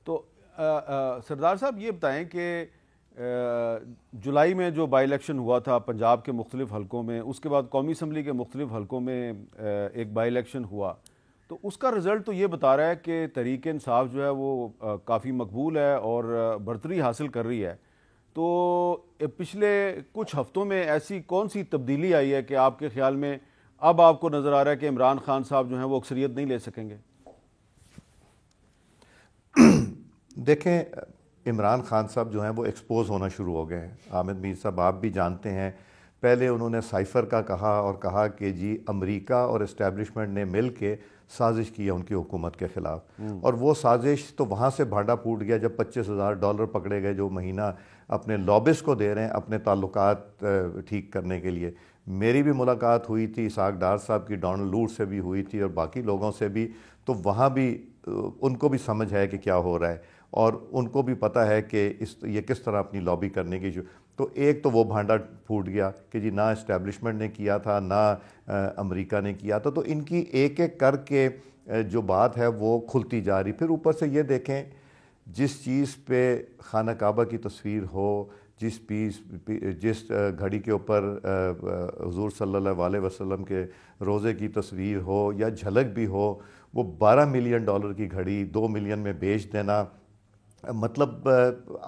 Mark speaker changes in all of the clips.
Speaker 1: تو سردار صاحب یہ بتائیں کہ جولائی میں جو بائی الیکشن ہوا تھا پنجاب کے مختلف حلقوں میں، اس کے بعد قومی اسمبلی کے مختلف حلقوں میں ایک بائی الیکشن ہوا، تو اس کا رزلٹ تو یہ بتا رہا ہے کہ تحریک انصاف جو ہے وہ کافی مقبول ہے اور برتری حاصل کر رہی ہے. تو پچھلے کچھ ہفتوں میں ایسی کون سی تبدیلی آئی ہے کہ آپ کے خیال میں اب آپ کو نظر آ رہا ہے کہ عمران خان صاحب جو ہیں وہ اکثریت نہیں لے سکیں گے؟
Speaker 2: دیکھیں، عمران خان صاحب جو ہیں وہ ایکسپوز ہونا شروع ہو گئے ہیں. حامد میر صاحب آپ بھی جانتے ہیں، پہلے انہوں نے سائفر کا کہا کہ جی امریکہ اور اسٹیبلشمنٹ نے مل کے سازش کی ہے ان کی حکومت کے خلاف، اور وہ سازش تو وہاں سے بھانڈا پھوٹ گیا جب $25,000 پکڑے گئے جو مہینہ اپنے لابسٹ کو دے رہے ہیں اپنے تعلقات ٹھیک کرنے کے لیے. میری بھی ملاقات ہوئی تھی اسحاق ڈار صاحب کی، ڈونلڈ لوٹ سے بھی ہوئی تھی اور باقی لوگوں سے بھی، تو وہاں بھی ان کو بھی سمجھ ہے کہ کیا ہو رہا ہے اور ان کو بھی پتہ ہے کہ یہ کس طرح اپنی لابی کرنے کی تو ایک تو وہ بھانڈا پھوٹ گیا کہ جی نہ اسٹیبلشمنٹ نے کیا تھا نہ امریکہ نے کیا تھا. تو ان کی ایک ایک کر کے جو بات ہے وہ کھلتی جا رہی. پھر اوپر سے یہ دیکھیں، جس چیز پہ خانہ کعبہ کی تصویر ہو، جس گھڑی کے اوپر حضور صلی اللہ علیہ وسلم کے روزے کی تصویر ہو یا جھلک بھی ہو، وہ $12 ملین کی گھڑی 2 ملین میں بیچ دینا، مطلب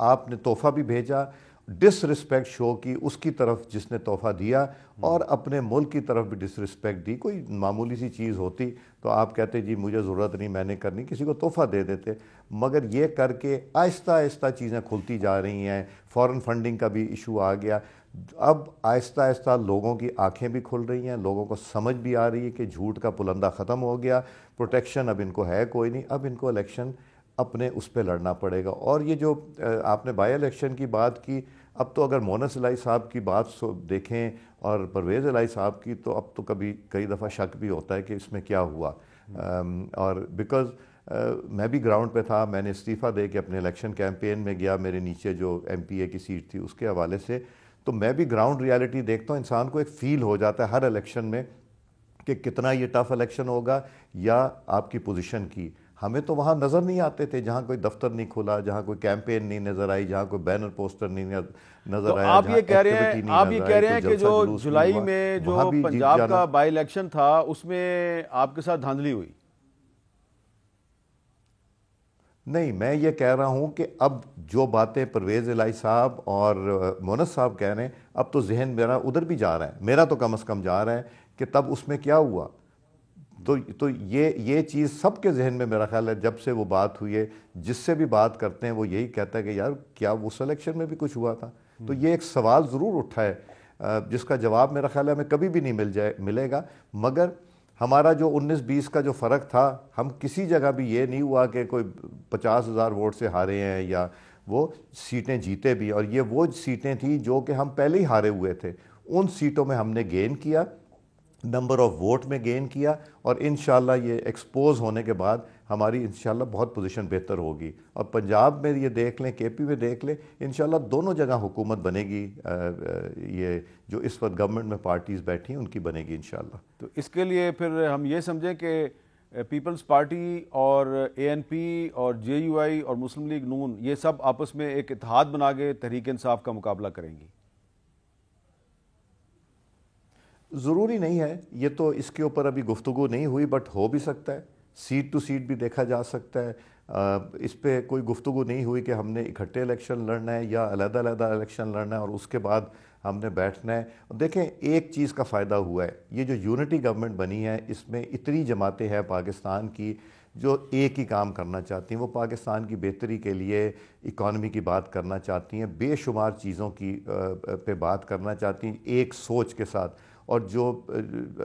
Speaker 2: آپ نے تحفہ بھی بھیجا، ڈس رسپیکٹ شو کی اس کی طرف جس نے تحفہ دیا، اور اپنے ملک کی طرف بھی ڈس رسپیکٹ دی. کوئی معمولی سی چیز ہوتی تو آپ کہتے جی مجھے ضرورت نہیں، میں نے کرنی، کسی کو تحفہ دے دیتے. مگر یہ کر کے آہستہ آہستہ چیزیں کھلتی جا رہی ہیں. فورن فنڈنگ کا بھی ایشو آ گیا. اب آہستہ آہستہ لوگوں کی آنکھیں بھی کھل رہی ہیں، لوگوں کو سمجھ بھی آ رہی ہے کہ جھوٹ کا پلندہ ختم ہو گیا، پروٹیکشن اب ان کو ہے کوئی نہیں، اب ان کو الیکشن اپنے اس پہ لڑنا پڑے گا. اور یہ جو آپ نے بائی الیکشن کی بات کی، اب تو اگر مونس الہی صاحب کی بات دیکھیں اور پرویز الہی صاحب کی، تو اب تو کئی دفعہ شک بھی ہوتا ہے کہ اس میں کیا ہوا. اور بیکاز میں بھی گراؤنڈ پہ تھا، میں نے استعفیٰ دے کے اپنے الیکشن کیمپین میں گیا، میرے نیچے جو ایم پی اے کی سیٹ تھی اس کے حوالے سے، تو میں بھی گراؤنڈ ریالٹی دیکھتا ہوں. انسان کو ایک فیل ہو جاتا ہے ہر الیکشن میں کہ کتنا یہ ٹف الیکشن ہوگا یا آپ کی پوزیشن کی. ہمیں تو وہاں نظر نہیں آتے تھے، جہاں کوئی دفتر نہیں کھلا، جہاں کوئی کیمپین نہیں نظر آئی، جہاں کوئی بینر پوسٹر نہیں نظر آیا، جہاں ایکٹیویٹی نہیں نظر آئی، کوئی
Speaker 1: کہ
Speaker 2: جلسہ
Speaker 1: جو
Speaker 2: جلوس نہیں
Speaker 1: جولائی
Speaker 2: ہوا،
Speaker 1: میں جو
Speaker 2: وہاں بھی جیت
Speaker 1: پنجاب
Speaker 2: جانا.
Speaker 1: کا بائی الیکشن تھا اس میں آپ کے ساتھ دھاندلی ہوئی؟
Speaker 2: نہیں، میں یہ کہہ رہا ہوں کہ اب جو باتیں پرویز الہی صاحب اور مونس صاحب کہہ رہے ہیں، اب تو ذہن میرا ادھر بھی جا رہا ہے، میرا تو کم از کم جا رہا ہے کہ تب اس میں کیا ہوا. تو یہ چیز سب کے ذہن میں میرا خیال ہے جب سے وہ بات ہوئی ہے، جس سے بھی بات کرتے ہیں وہ یہی کہتا ہے کہ یار کیا اس الیکشن میں بھی کچھ ہوا تھا. تو یہ ایک سوال ضرور اٹھا ہے جس کا جواب میرا خیال ہے ہمیں کبھی بھی نہیں ملے گا. مگر ہمارا جو 19-20 کا جو فرق تھا، ہم کسی جگہ بھی یہ نہیں ہوا کہ کوئی 50,000 ووٹ سے ہارے ہیں یا وہ سیٹیں جیتے بھی، اور یہ وہ سیٹیں تھیں جو کہ ہم پہلے ہی ہارے ہوئے تھے. ان سیٹوں میں ہم نے گین کیا، نمبر آف ووٹ میں گین کیا، اور انشاءاللہ یہ ایکسپوز ہونے کے بعد ہماری انشاءاللہ بہت پوزیشن بہتر ہوگی. اور پنجاب میں یہ دیکھ لیں، کے پی میں دیکھ لیں، انشاءاللہ دونوں جگہ حکومت بنے گی. یہ جو اس وقت گورنمنٹ میں پارٹیز بیٹھی ہیں ان کی بنے گی انشاءاللہ.
Speaker 1: تو اس کے لیے پھر ہم یہ سمجھیں کہ پیپلز پارٹی اور اے این پی اور جے یو آئی اور مسلم لیگ نون یہ سب آپس میں ایک اتحاد بنا کے تحریک انصاف کا مقابلہ کریں گی؟
Speaker 2: ضروری نہیں ہے، یہ تو اس کے اوپر ابھی گفتگو نہیں ہوئی، بٹ ہو بھی سکتا ہے. سیٹ ٹو سیٹ بھی دیکھا جا سکتا ہے. اس پہ کوئی گفتگو نہیں ہوئی کہ ہم نے اکٹھے الیکشن لڑنا ہے یا علیحدہ علیحدہ الیکشن لڑنا ہے اور اس کے بعد ہم نے بیٹھنا ہے. دیکھیں ایک چیز کا فائدہ ہوا ہے، یہ جو یونٹی گورنمنٹ بنی ہے اس میں اتنی جماعتیں ہیں پاکستان کی جو ایک ہی کام کرنا چاہتی ہیں. وہ پاکستان کی بہتری کے لیے اکانومی کی بات کرنا چاہتی ہیں، بے شمار چیزوں کی پہ بات کرنا چاہتی ہیں ایک سوچ کے ساتھ. اور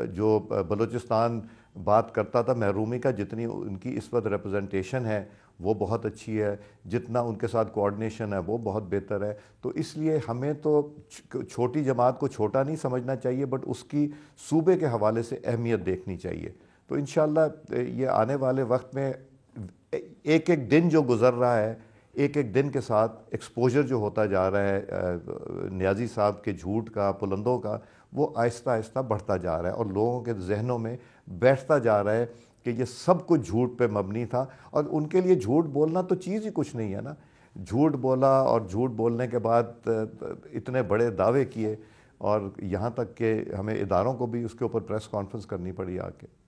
Speaker 2: جو بلوچستان بات کرتا تھا محرومی کا، جتنی ان کی اس وقت ریپرزنٹیشن ہے وہ بہت اچھی ہے، جتنا ان کے ساتھ کوآرڈینیشن ہے وہ بہت بہتر ہے. تو اس لیے ہمیں تو چھوٹی جماعت کو چھوٹا نہیں سمجھنا چاہیے، بٹ اس کی صوبے کے حوالے سے اہمیت دیکھنی چاہیے. تو انشاءاللہ یہ آنے والے وقت میں ایک ایک دن جو گزر رہا ہے، ایک ایک دن کے ساتھ ایکسپوجر جو ہوتا جا رہا ہے نیازی صاحب کے جھوٹ کا، پلندوں کا، وہ آہستہ آہستہ بڑھتا جا رہا ہے اور لوگوں کے ذہنوں میں بیٹھتا جا رہا ہے کہ یہ سب کچھ جھوٹ پہ مبنی تھا، اور ان کے لیے جھوٹ بولنا تو چیز ہی کچھ نہیں ہے نا. جھوٹ بولا اور جھوٹ بولنے کے بعد اتنے بڑے دعوے کیے، اور یہاں تک کہ ہمیں اداروں کو بھی اس کے اوپر پریس کانفرنس کرنی پڑی آ کے.